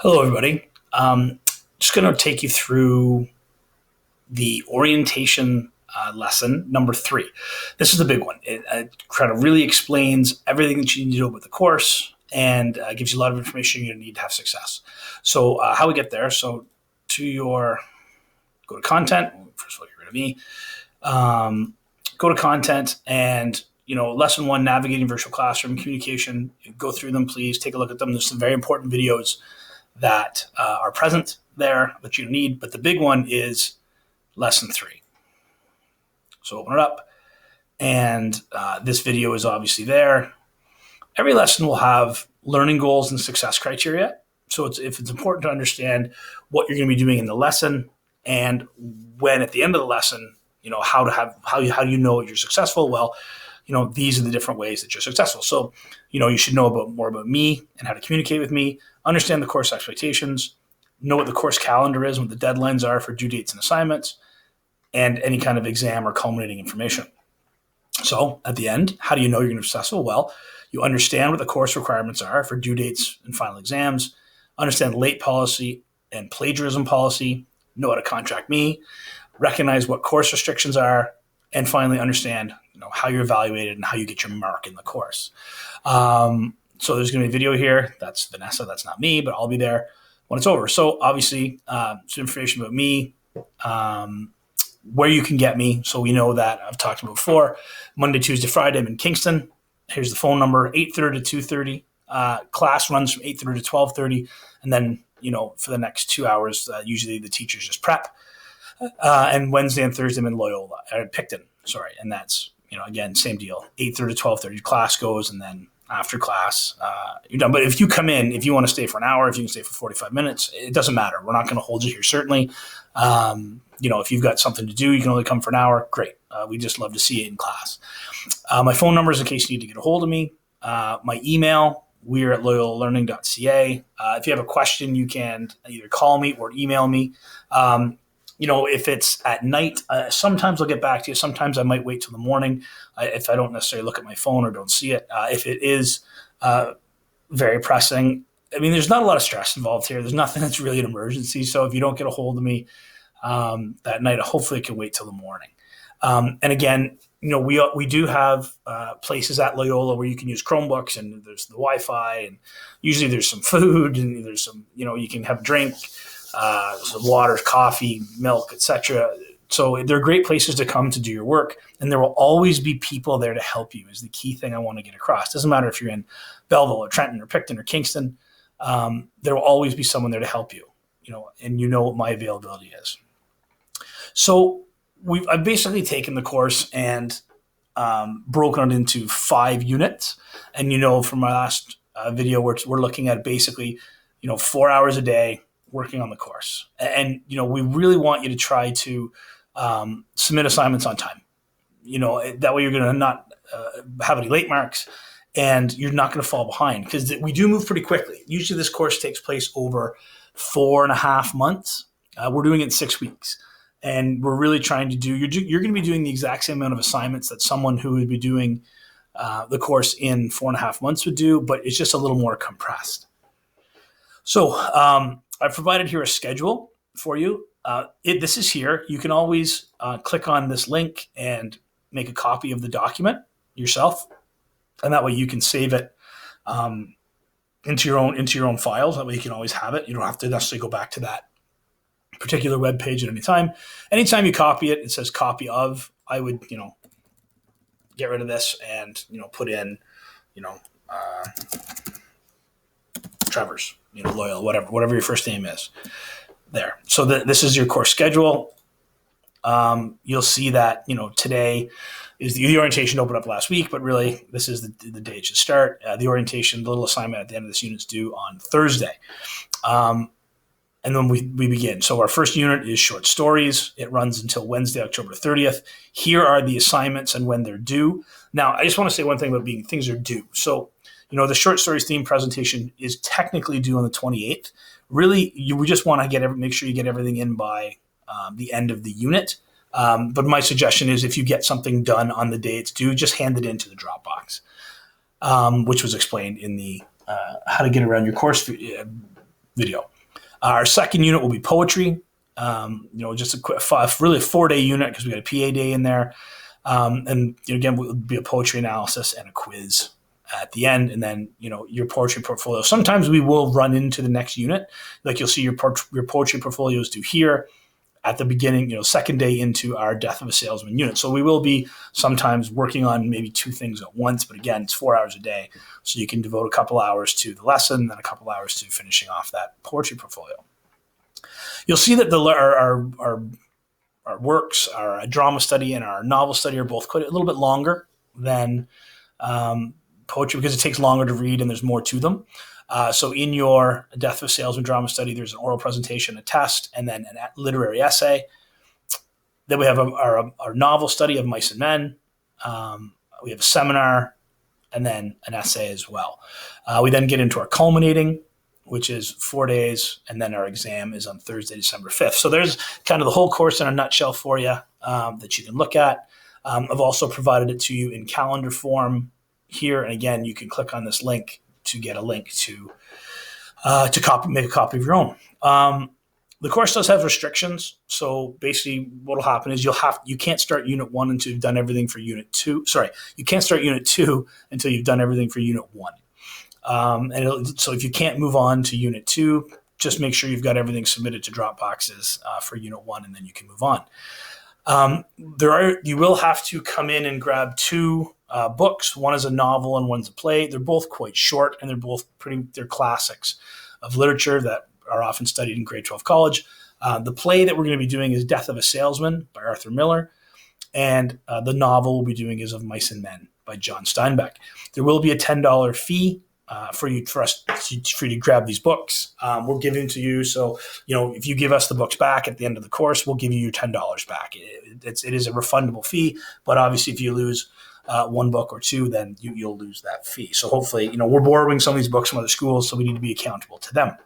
Hello, everybody. Just going to take you through the orientation lesson number 3. This is the big one. It kind of really explains everything that you need to know about the course and gives you a lot of information you need to have success. So how we get there. So go to content. First of all, get rid of me. Go to content and lesson 1, navigating virtual classroom communication. Go through them, please. Take a look at them. There's some very important videos that are present there that you need. But the big one is lesson 3. So open it up. And this video is obviously there. Every lesson will have learning goals and success criteria. So it's important to understand what you're going to be doing in the lesson, and when at the end of the lesson, how do you know you're successful? Well, these are the different ways that you're successful. So, you should know more about me and how to communicate with me, understand the course expectations, know what the course calendar is, what the deadlines are for due dates and assignments, and any kind of exam or culminating information. So at the end, how do you know you're going to be successful? Well, you understand what the course requirements are for due dates and final exams, understand late policy and plagiarism policy, know how to contract me, recognize what course restrictions are, and finally understand how you're evaluated and how you get your mark in the course. So there's going to be a video here. That's Vanessa. That's not me, but I'll be there when it's over. So obviously, some information about me, where you can get me. So we know that I've talked about before. Monday, Tuesday, Friday, I'm in Kingston. Here's the phone number, 8:30 to 2:30. Class runs from 8:30 to 12:30. And then, for the next 2 hours, usually the teachers just prep. And Wednesday and Thursday I'm in Loyola, Picton, sorry. And that's, again, same deal, 8:30 to 12:30 class goes, and then after class, you're done. But if you come in, if you want to stay for an hour, if you can stay for 45 minutes, it doesn't matter. We're not going to hold you here, certainly. If you've got something to do, you can only come for an hour, great. We just love to see you in class. My phone number is in case you need to get a hold of me. My email, we're at loyolalearning.ca. If you have a question, you can either call me or email me. If it's at night, sometimes I'll get back to you. Sometimes I might wait till the morning if I don't necessarily look at my phone or don't see it. If it is very pressing, there's not a lot of stress involved here. There's nothing that's really an emergency. So if you don't get a hold of me that night, hopefully it can wait till the morning. And again, we do have places at Loyola where you can use Chromebooks, and there's the Wi-Fi, and usually there's some food, and there's some, you can have a drink. Some water, coffee, milk, etc. So they're great places to come to do your work, and there will always be people there to help you is the key thing I want to get across. Doesn't matter if you're in Belleville or Trenton or Picton or Kingston, there will always be someone there to help you, and what my availability is. So I've basically taken the course and broken it into 5 units, and from my last video, we're looking at basically 4 hours a day working on the course. And, we really want you to try to submit assignments on time. That way you're going to not have any late marks, and you're not going to fall behind, because we do move pretty quickly. Usually this course takes place over 4.5 months. We're doing it in 6 weeks. And we're really trying to you're going to be doing the exact same amount of assignments that someone who would be doing the course in 4.5 months would do, but it's just a little more compressed. So, I've provided here a schedule for you. This is here. You can always click on this link and make a copy of the document yourself, and that way you can save it into your own files. That way you can always have it. You don't have to necessarily go back to that particular web page at any time. Anytime you copy it, it says copy of. I would get rid of this and put in Trevor's, Loyola, whatever your first name is there. So this is your course schedule. You'll see that, today is the orientation opened up last week, but really this is the day it should start. The orientation, the little assignment at the end of this unit is due on Thursday. And then we begin. So our first unit is short stories. It runs until Wednesday, October 30th. Here are the assignments and when they're due. Now, I just want to say one thing about things are due. So, the short stories theme presentation is technically due on the 28th. Really, we just want to make sure you get everything in by the end of the unit. But my suggestion is if you get something done on the day it's due, just hand it into the Dropbox, which was explained in the how to get around your course video. Our second unit will be poetry. Just a quick, really a 4-day unit because we got a PA day in there. And again, it would be a poetry analysis and a quiz at the end, and then your poetry portfolio. Sometimes we will run into the next unit, like you'll see your poetry portfolios do here at the beginning. Second day into our Death of a Salesman unit. So we will be sometimes working on maybe 2 things at once, but again, it's 4 hours a day, so you can devote a couple hours to the lesson, and then a couple hours to finishing off that poetry portfolio. You'll see that our works, our drama study and our novel study are both quite a little bit longer than poetry because it takes longer to read and there's more to them. So in your Death of a Salesman drama study, there's an oral presentation, a test, and then a literary essay. Then we have our novel study of Mice and Men. We have a seminar and then an essay as well. We then get into our culminating, which is 4 days, and then our exam is on Thursday, December 5th. So there's kind of the whole course in a nutshell for you that you can look at. I've also provided it to you in calendar form here, and again, you can click on this link to get a link to make a copy of your own. The course does have restrictions, so basically what will happen is you can't start Unit 1 until you've done everything for Unit 2. Sorry, you can't start Unit 2 until you've done everything for Unit 1. So if you can't move on to Unit 2, just make sure you've got everything submitted to Dropboxes for Unit 1, and then you can move on. You will have to come in and grab 2 books. One is a novel and one's a play. They're both quite short, and they're classics of literature that are often studied in grade 12 college. The play that we're going to be doing is Death of a Salesman by Arthur Miller, and the novel we'll be doing is Of Mice and Men by John Steinbeck. There will be a $10 fee for you to grab these books. We're giving to you, so if you give us the books back at the end of the course, we'll give you your $10 back. It is a refundable fee, but obviously if you lose 1 book or 2, then you'll lose that fee. So hopefully, we're borrowing some of these books from other schools, so we need to be accountable to them.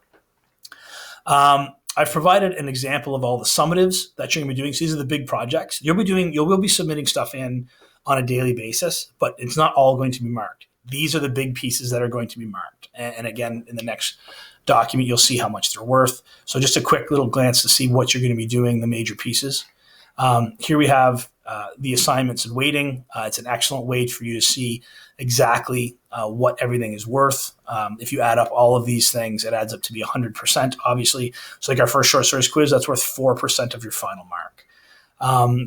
I've provided an example of all the summatives that you're going to be doing. So these are the big projects. You will be submitting stuff in on a daily basis, but it's not all going to be marked. These are the big pieces that are going to be marked. And again, in the next document, you'll see how much they're worth. So just a quick little glance to see what you're going to be doing, the major pieces. Here we have the assignments and weighting. It's an excellent way for you to see exactly what everything is worth. If you add up all of these things, it adds up to be 100%, obviously. So like our first short stories quiz, that's worth 4% of your final mark.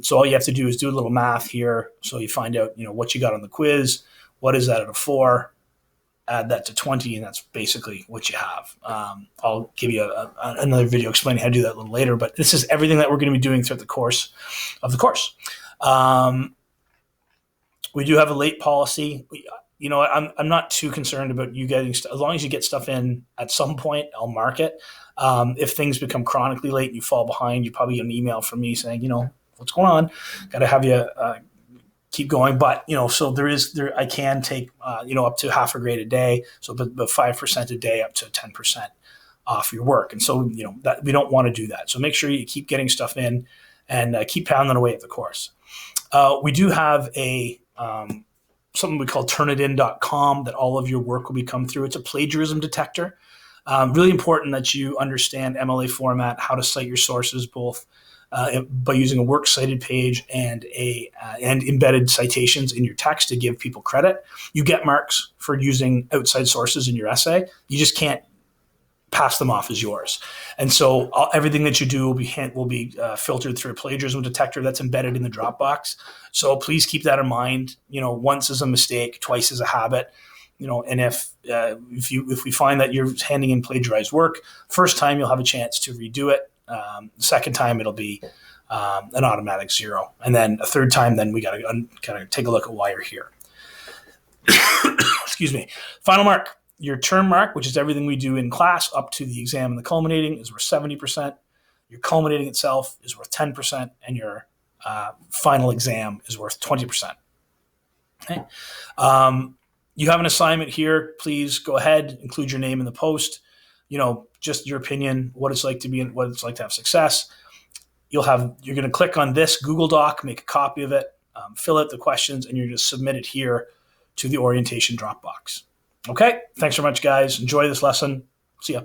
So all you have to do is do a little math here. So you find out, what you got on the quiz. What is that out of 4? Add that to 20, and that's basically what you have. I'll give you another video explaining how to do that a little later, but this is everything that we're going to be doing throughout the course of the course. We do have a late policy. I'm not too concerned about you getting as long as you get stuff in at some point, I'll mark it. If things become chronically late and you fall behind, you probably get an email from me saying, what's going on? Got to have you keep going. But, so I can take, up to half a grade a day. So but 5% a day up to 10% off your work. And so, that we don't want to do that. So make sure you keep getting stuff in and keep pounding away at the course. We do have something we call turnitin.com that all of your work will be come through. It's a plagiarism detector. Really important that you understand MLA format, how to cite your sources, both by using a works cited page and embedded citations in your text to give people credit. You get marks for using outside sources in your essay. You just can't pass them off as yours. And so everything that you do will be filtered through a plagiarism detector that's embedded in the Dropbox. So please keep that in mind. Once is a mistake, twice is a habit. And if we find that you're handing in plagiarized work, first time you'll have a chance to redo it. Second time it'll be an automatic 0, and then a third time, then we got to kind of take a look at why you're here. Excuse me. Final mark. Your term mark, which is everything we do in class up to the exam and the culminating, is worth 70%. Your culminating itself is worth 10%, and your final exam is worth 20%. Okay. You have an assignment here. Please go ahead, include your name in the post. Just your opinion, what it's like to have success. You're going to click on this Google Doc, make a copy of it, fill out the questions, and you're going to submit it here to the orientation Dropbox. Okay, thanks so much, guys. Enjoy this lesson. See ya.